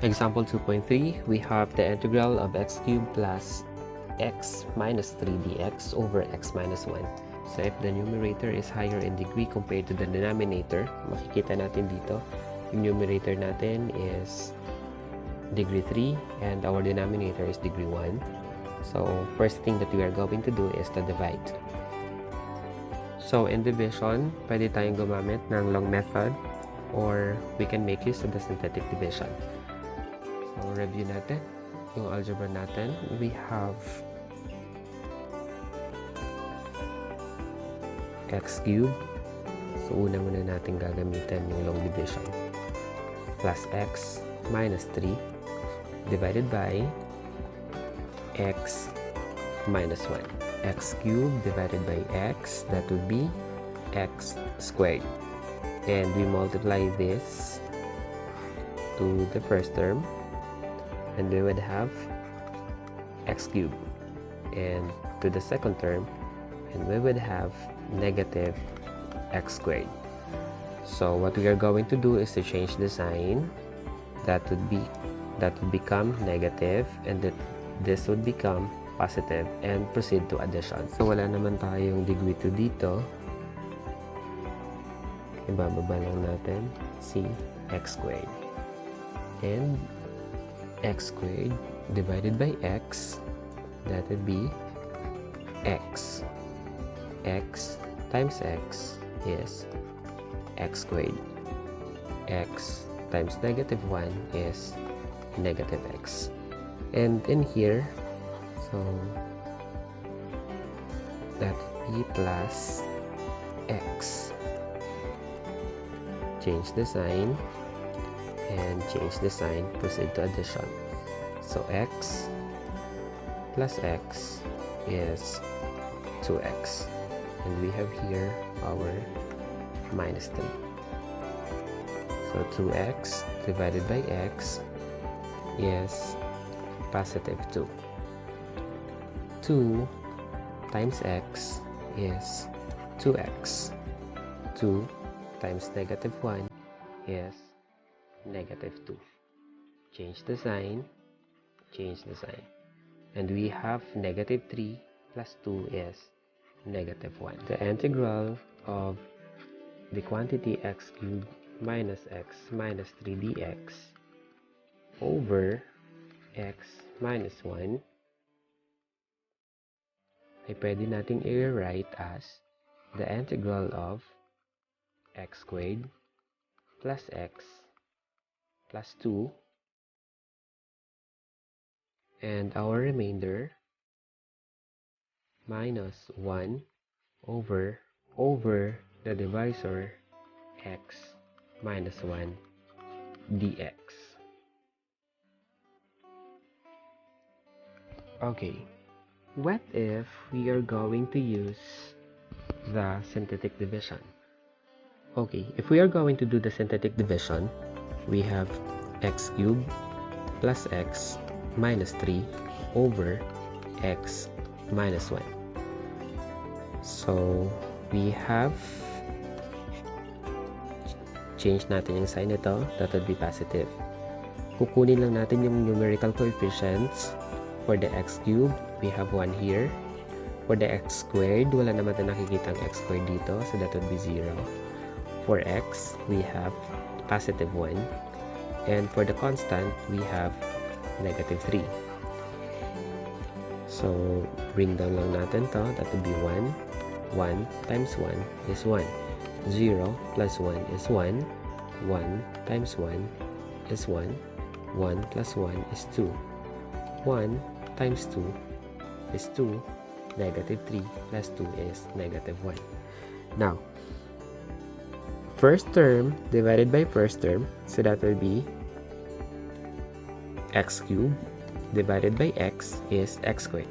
Example 2.3, we have the integral of x cubed plus x minus 3 dx over x minus 1. So if the numerator is higher in degree compared to the denominator, makikita natin dito, yung numerator natin is degree 3 and our denominator is degree 1. So first thing that we are going to do is to divide. So in division, pwede tayong gumamit ng long method or we can make use of the synthetic division. So review natin yung algebra natin. We have x cubed. So una muna natin gagamitin yung long division. Plus x minus 3 divided by x minus 1. X cubed divided by x, that would be x squared. And we multiply this to the first term and we would have x cubed, and to the second term and we would have negative x squared. So what we are going to do is to change the sign. That would become negative and this would become positive and proceed to addition. So wala naman tayong degree 2 dito. Ibababa lang natin si x squared. And x squared divided by x, that would be x. X times x is x squared. X times negative 1 is negative x. And in here, so that would be plus x. Change the sign and change the sign, proceed to addition. So x plus x is 2x, and we have here our minus 3. So 2x divided by x is positive 2. 2 times x is 2x. 2 times negative 1 is negative 2. Change the sign, and we have negative 3 plus 2 is negative 1. The integral of the quantity x cubed minus x minus 3 dx over x minus 1 ay pwede nating i-rewrite as the integral of x squared plus x plus 2 and our remainder minus 1 over the divisor x minus 1 dx. Okay, what if we are going to use the synthetic division? Okay, if we are going to do the synthetic division, we have x cubed plus x minus 3 over x minus 1. So we have change natin yung sign nito, that would be positive. Kukunin lang natin yung numerical coefficients. For the x cubed, we have 1 here. For the x squared, wala naman na nakikitang x squared dito, so that would be 0. For x, we have positive 1. And for the constant, we have negative 3. So, bring down lang natin to, that would be 1. 1 times 1 is 1. 0 plus 1 is 1. 1 times 1 is 1. 1 plus 1 is 2. 1 times 2 is 2. Negative 3 plus 2 is negative 1. Now, first term divided by first term, so that will be x cubed divided by x is x squared.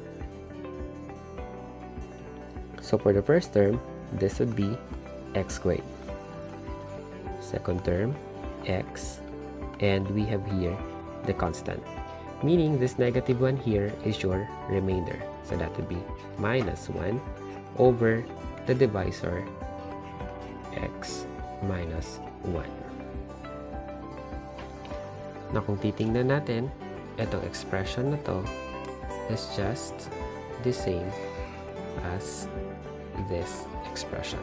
So for the first term, this would be x squared. Second term, x, and we have here the constant, meaning this negative 1 here is your remainder. So that would be minus 1 over the divisor x minus 1. na kung titingnan natin, itong expression na to is just the same as this expression.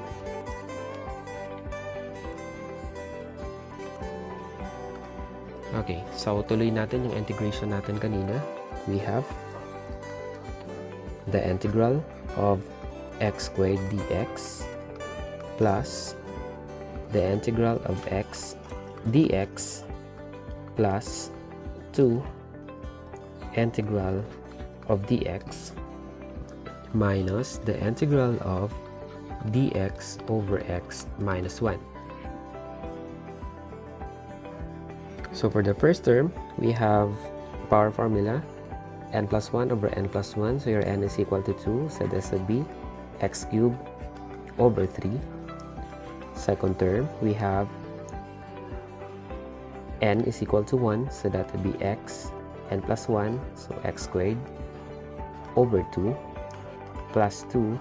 Okay, so tuloy natin yung integration natin kanina. We have the integral of x squared dx plus the integral of x dx plus 2 integral of dx minus the integral of dx over x minus 1. So for the first term, we have power formula n plus 1 over n plus 1. So your n is equal to 2. So this would be x cubed over 3. Second term, we have n is equal to 1. So that would be x n plus 1. So x squared over 2 plus 2.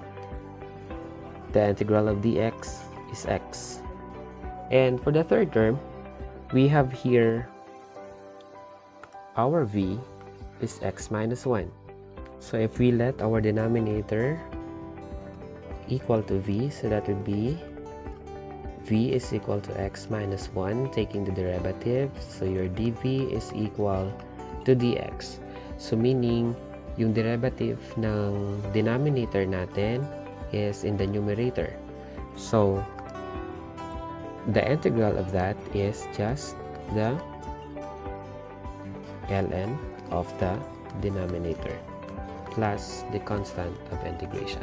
The integral of dx is x. And for the third term, we have here our v is x minus 1. So if we let our denominator equal to v, so that would be v is equal to x minus 1, taking the derivative. So your dv is equal to dx. So meaning, yung derivative ng denominator natin is in the numerator. So the integral of that is just the ln of the denominator plus the constant of integration.